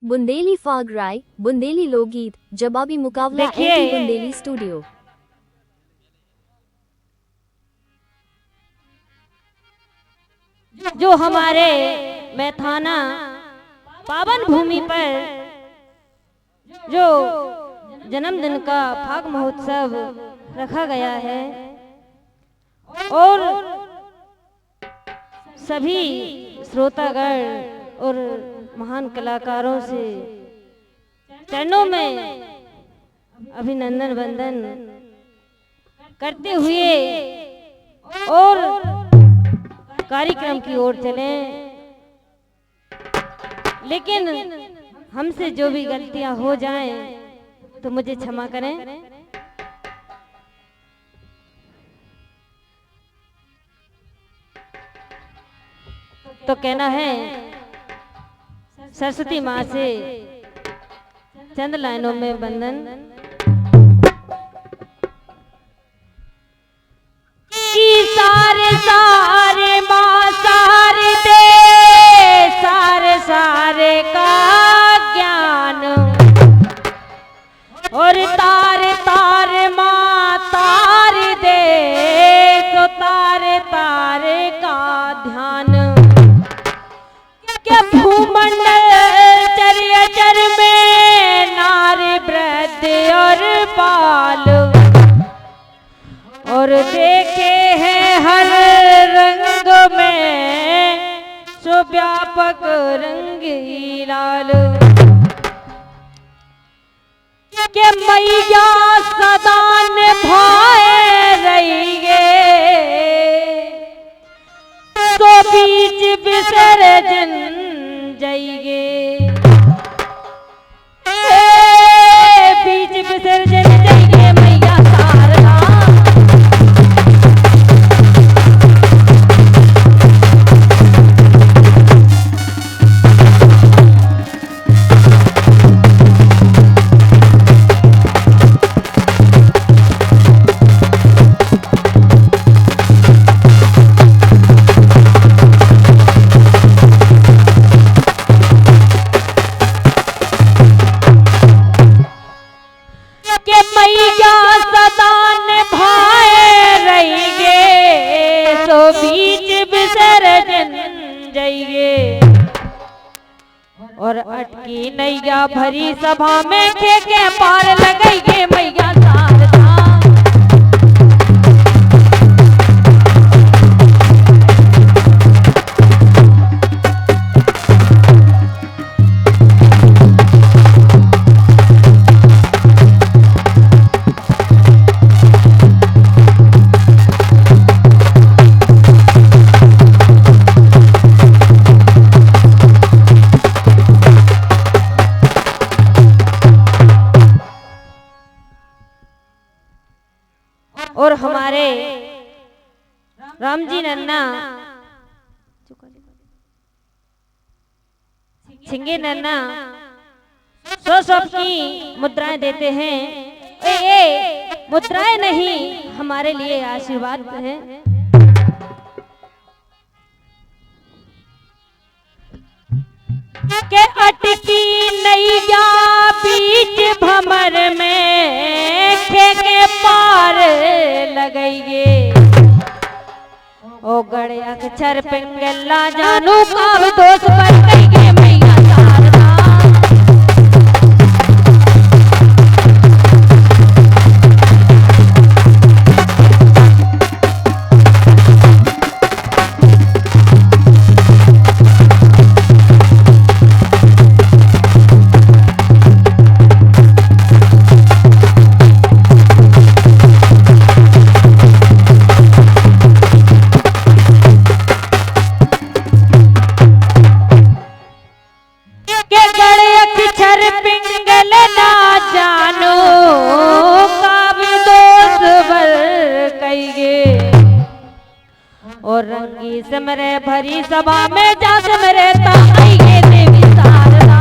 बुंदेली फाग राय, बुंदेली लोकगीत, जवाबी मुकाबला एंटी बुंदेली स्टूडियो। जो हमारे मैथाना पावन भूमि पर जो जन्मदिन का फाग महोत्सव रखा गया है और सभी श्रोतागण और महान कलाकारों से चरणों में अभिनंदन वंदन करते हुए और कार्यक्रम की ओर चलें। लेकिन हमसे जो भी गलतियां हो जाएं तो मुझे क्षमा करें। तो कहना है सरस्वती माँ से चंद लाइनों में वंदन। सारे सारे माँ सारे दे सारे सारे का ज्ञान और तारे तारे माँ तारे दे तो तारे तारे का ध्यान। क्या भूमंडल चर में नारी वृद्ध और बाल और देखे हैं हर रंग में सो व्यापक रंगी लाल। के मैया सदा निभाए रहिए सो बीच विसर्जन जाइए बीच विसर्जन जाइए मैया शारदा। और अटकी नैया भरी सभा में के पार लगाइए मैया शारदा। और हमारे रामजी नन्ना छिंगे नन्ना सौ की मुद्राएं देते हैं। ए मुद्राएं नहीं हमारे लिए आशीर्वाद है। के अटकी नैया बीच भमर में के पार लगाइए ओ गड़े अक्षर पिंगला जानू काव दोष पर कहिए मैया शारदा। और रंगी सिमरे भरी सभा में जा सिमरे ताइए देवी शारदा।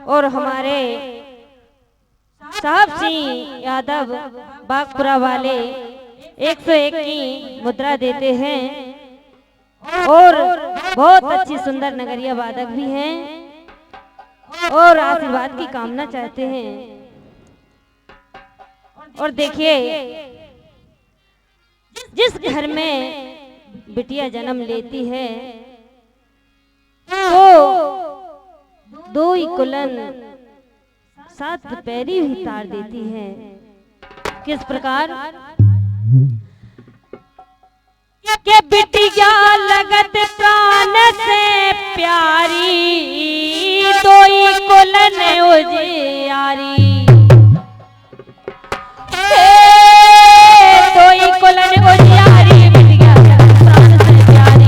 और हमारे साहब सिंह यादव बागपुरा वाले 101 की मुद्रा देते हैं और बहुत अच्छी सुंदर नगरिया वादक भी हैं और आशीर्वाद की कामना चाहते हैं। और देखिए, जिस घर में बिटिया जन्म लेती है तो दो ही कुलन 7 पैरी भी तार देती है। किस प्रकार के बिटिया लगत प्राण से प्यारी, दो ही कुलन उजियारी, दो ही कुलन उजियारी, बिटिया लगत प्राण से प्यारी।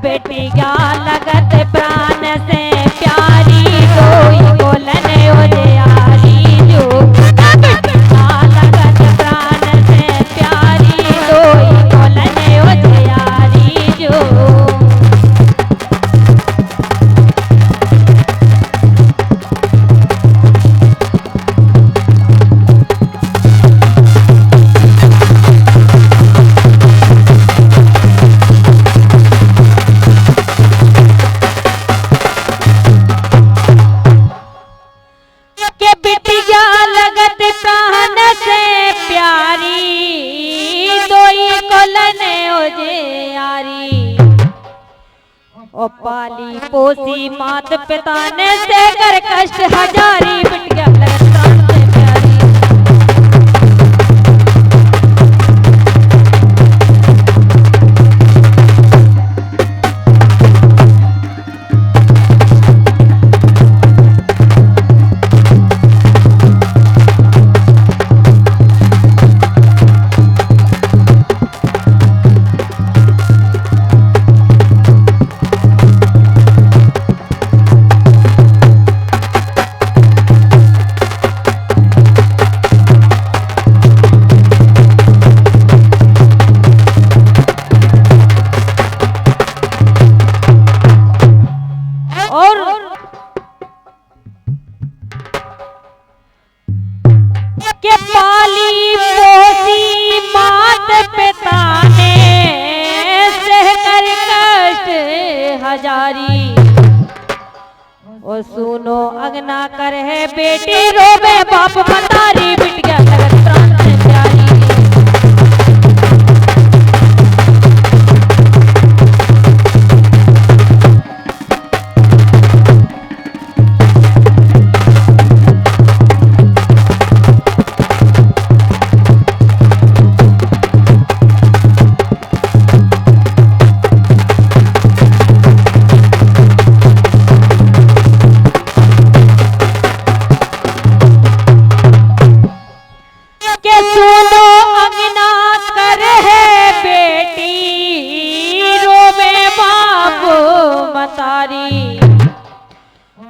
बेटिया लगत प्राण से प्यारी, दो ही कुलन उजियारी जो। बेटिया लगत प्राण से प्यारी, दो ही कुलन उजियारी जो। ओ पाली पोसी मात पिता ने से कर कष्ट हजारी, बिटिया लगत प्राण से प्यारी। के पाली पोसी मात पिता ने सह कर कष्ट हजारी, और सुनो अगना कर है बेटी रोवे बाप मतारी, बिटिया लगत प्राण से प्यारी।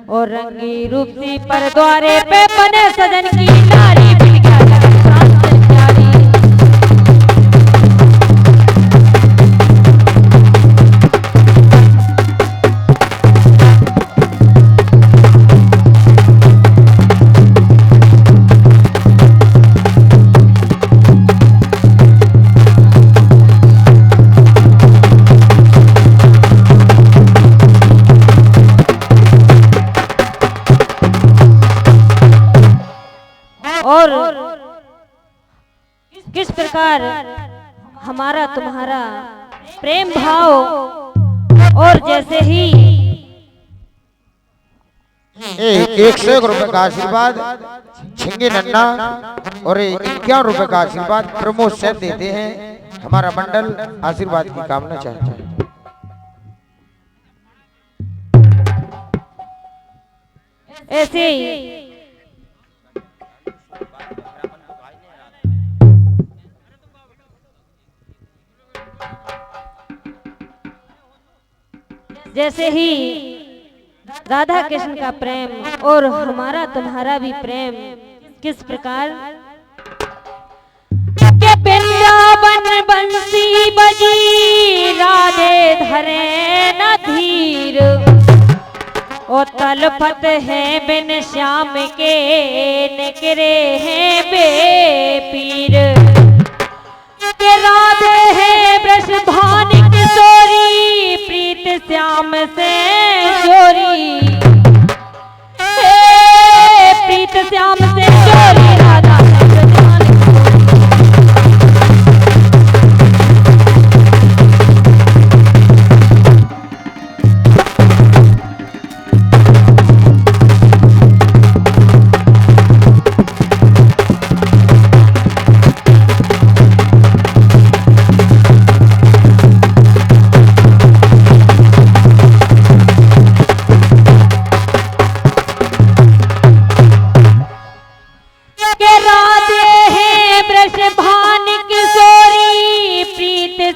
और रंगी रूपसी पर द्वारे पे बने सजन की नारी, बिटिया लगत प्राण से प्यारी। और किस प्रकार हमारा तुम्हारा प्रेम भाव, और जैसे ही 101 रुपए का आशीर्वाद छिंगे नन्ना और 51 रुपए का आशीर्वाद प्रमोद सेठ देते हैं। हमारा मंडल आशीर्वाद की कामना चाहता है। ऐसे जैसे ही राधा कृष्ण का प्रेम और हमारा तुम्हारा भी प्रेम किस प्रकार वृंदावन बंसी बजी राधे धरे न धीर, ओ तलपत है बिन श्याम के निकरे हैं बेपीर। के राधे है ब्रज भानी किशोरी प्रीत श्याम से जोरी, प्रीत श्याम से जोरी राधा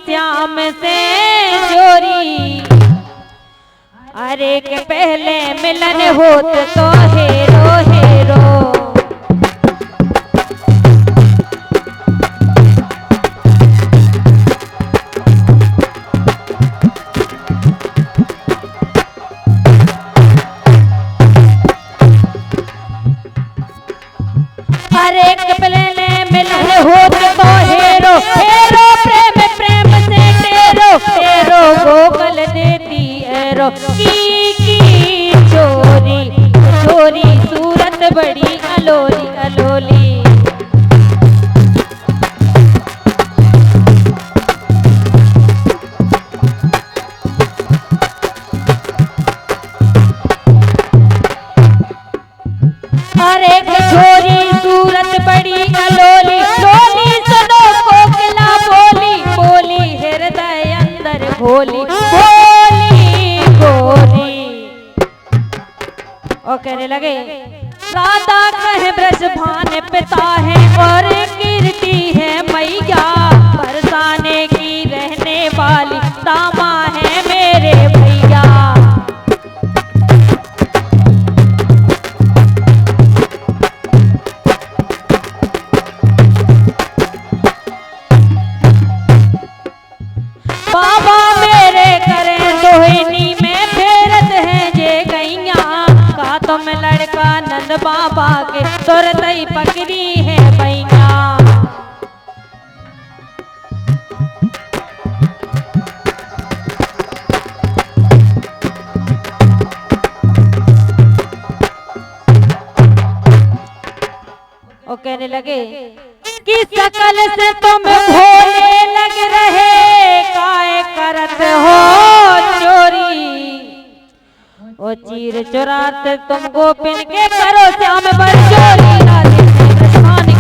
श्याम से जोरी। अरे के पहले मिलन होत तो हेरो हेरो, अरे के पहले मिलन होत तो हेरो हेरो, प्रेम प्रेम से टेरो टेरो गोगल देती एरो। की चोरी चोरी सूरत बड़ी अलोली अलोली, अरे छोरी सूरत बड़ी अलोली, लोली सुनो कोकिला बोली बोली हृदय अंदर भोली भोली गोरी। और कहने लगे राधा कहे ब्रज भान पिता है और कीर्ति है मैया, बरसाने की रहने वाली दामा है मेरे भैया। बाबा मेरे करे सोहिनी में फेरत है जे गैया, का तुम लड़का नंद बाबा के तुरतई पकड़ी है भैया। वो कहने लगे कि सकल से तुम भोले लग रहे, काय करत हो चोरी। ओ चीर चुरात तुम गोपिन के करो श्याम पर चोरी, राधे कृष्ण की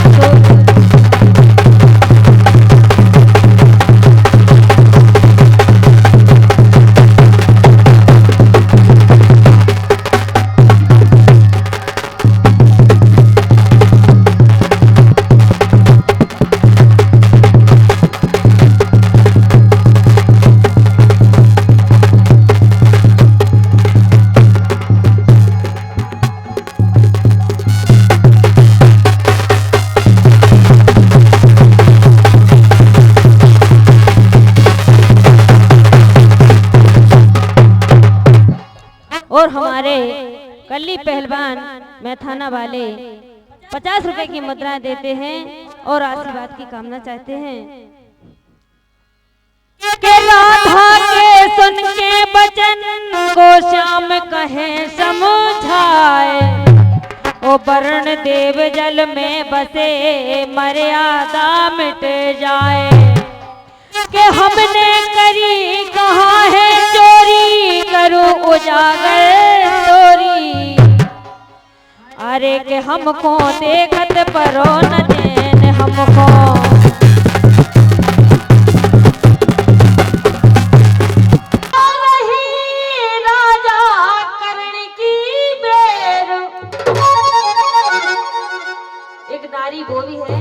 और हमारे कल्ली पहलवान मैथाना वाले 50 रुपए की मुद्रा देते हैं और आशीर्वाद की कामना चाहते हैं। के राधा के सुन के बचन को श्याम कहे समझाए, ओ वरुण देव जल में बसे मर्यादा मिट जाए। कि हमने करी कहाँ है चोरी, करूं उजागर तोरी। अरे के हमको देखत परो न चैन हमको, राजा करण की बेर। एक नारी बोली है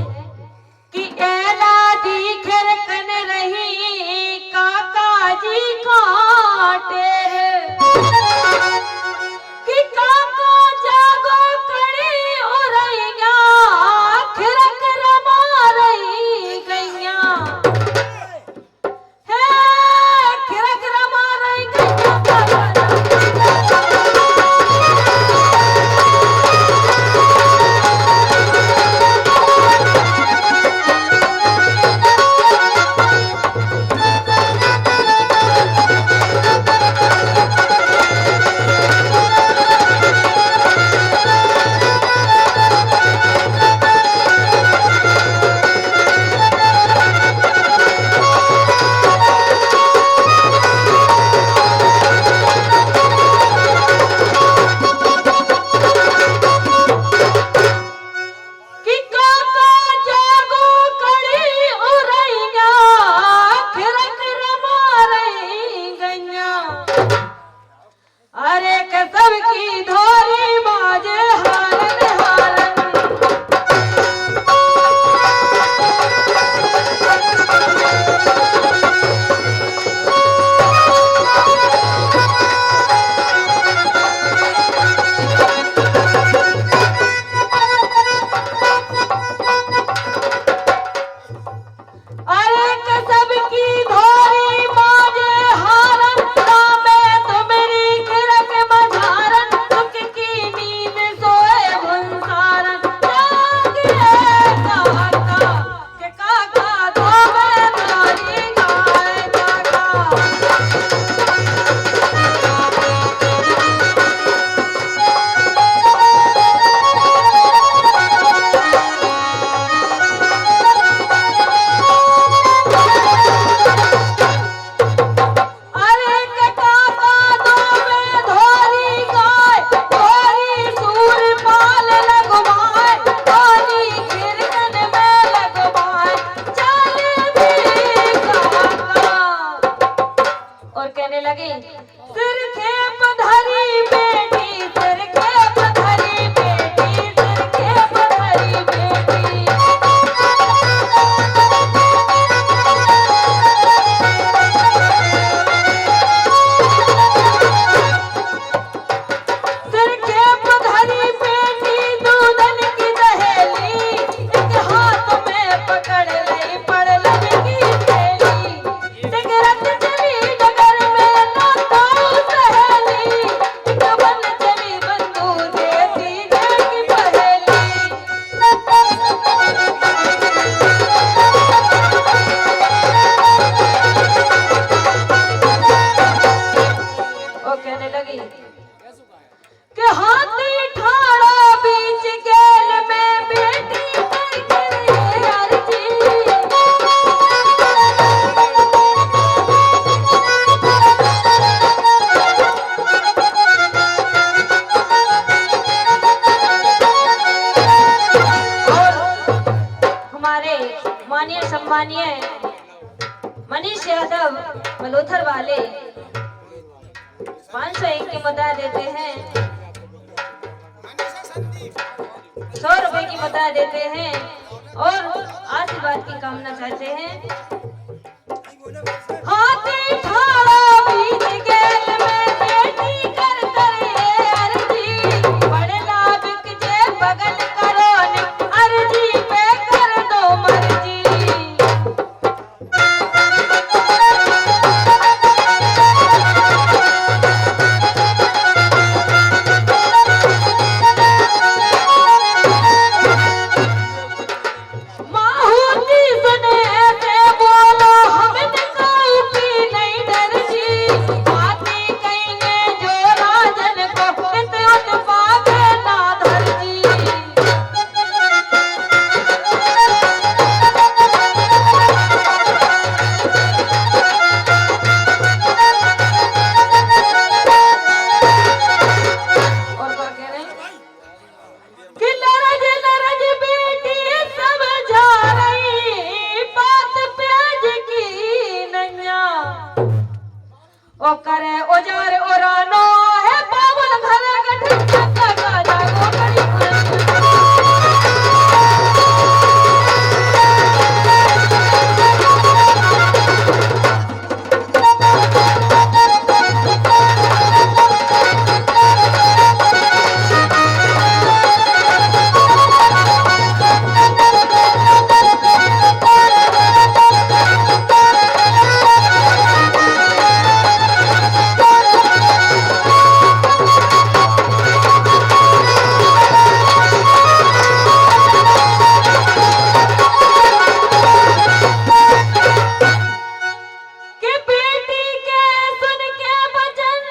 कि एला दी खरकन रही काका जी काटेर, कि काका जागो कड़ी हो रही खिरक रमा रही गैया। माननीय सम्मानीय मनीष यादव मलोथर वाले 501 की मुद्रा देते हैं, 100 रुपए की मुद्रा देते हैं और आशीर्वाद की कामना करते हैं। हाथी ठाड़ा बीच गेल में बेटी कर करे अर्जी, बड़ला बिक जे बगल करो न अर्जी पे कर दो मर्जी। माहौती सुने ऐसे बोलो हमने काऊ की नहीं डर जी, बातें कहेंगे जो राजन को इतने उत्पागे ना धर जी। और क्या कह रहे हैं कि लरज बेटी समझा रही बात प्याज की नैया, ओ करे ओजार ओरानो है बाबुल घर गठ चक्का का जागो करी के बेटी के सुन के बचन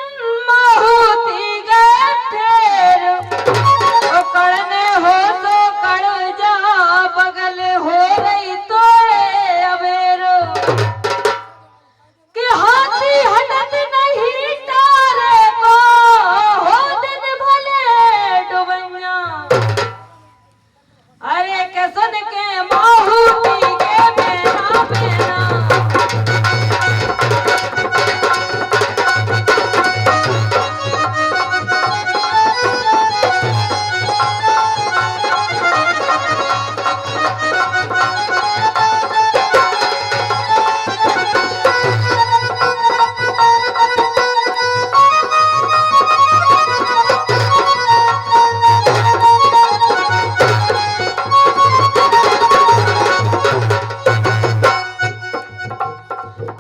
माहौती गए फेर, ओ कड़ने हो तो कड़ जा बगल हो रही तो अबेर, कि हाथी हटत नहीं तारे को हो दिन भले डुबैया। अरे के सुन के माहौती के बेना बेना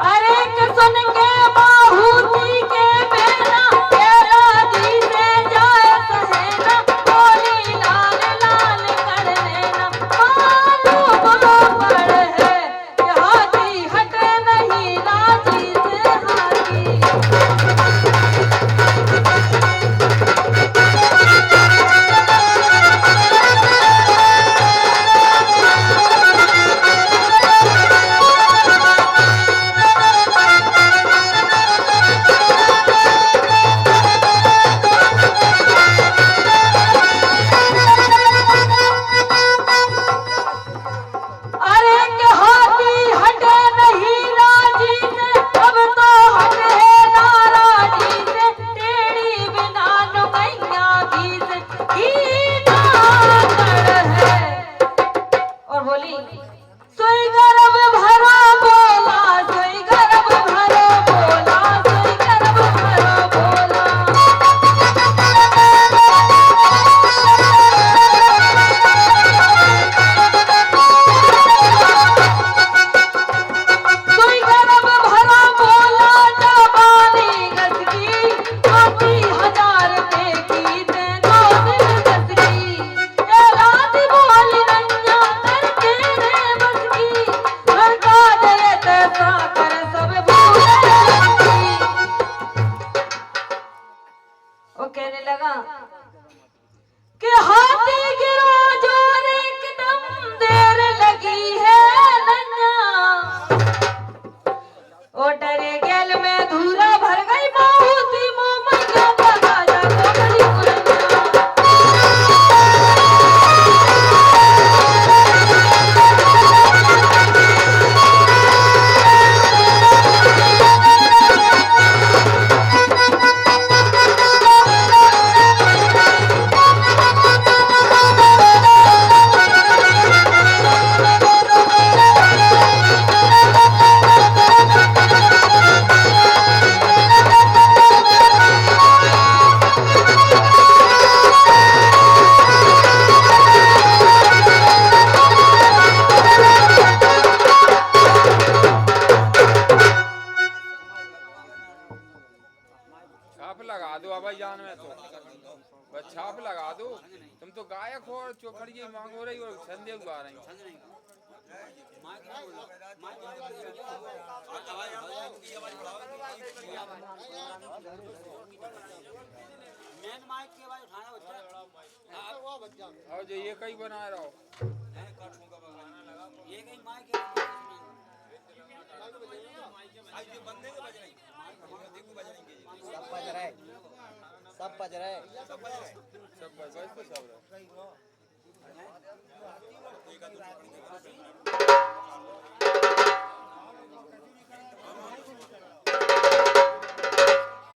अरे के सुन के माहौती के बेना तेरा दी से जाए सहेना, बोली लाल लाल कर लेना मालूम पड़ है कि हाथी हटे नहीं राजी से हाथी। अरे के हाथी हटे नहीं राजी से, अब तो हटे नाराजी से, टेढ़ी बिना नुकैया घी से घी ना कर है। और बोली सोई गर्भ भरा बोला, सोई गर्भ भरा बोला, सोई गर्भ भरा बोला। सोई गर्भ भरा बोला जबानी गस की, 80,000 पे की ते 2 दिन गस की। ए रात बोली नैया करके रे बस की, घर का गायक हो और चौखड़िए मांग हो रही और संदेह गा रही मेन माइक की आवाज उठाना बच्चा और जो ये कई बना रहा हो ये कहीं माइक सब बज रहा है सब बज रहा है सब बस तो सब रहा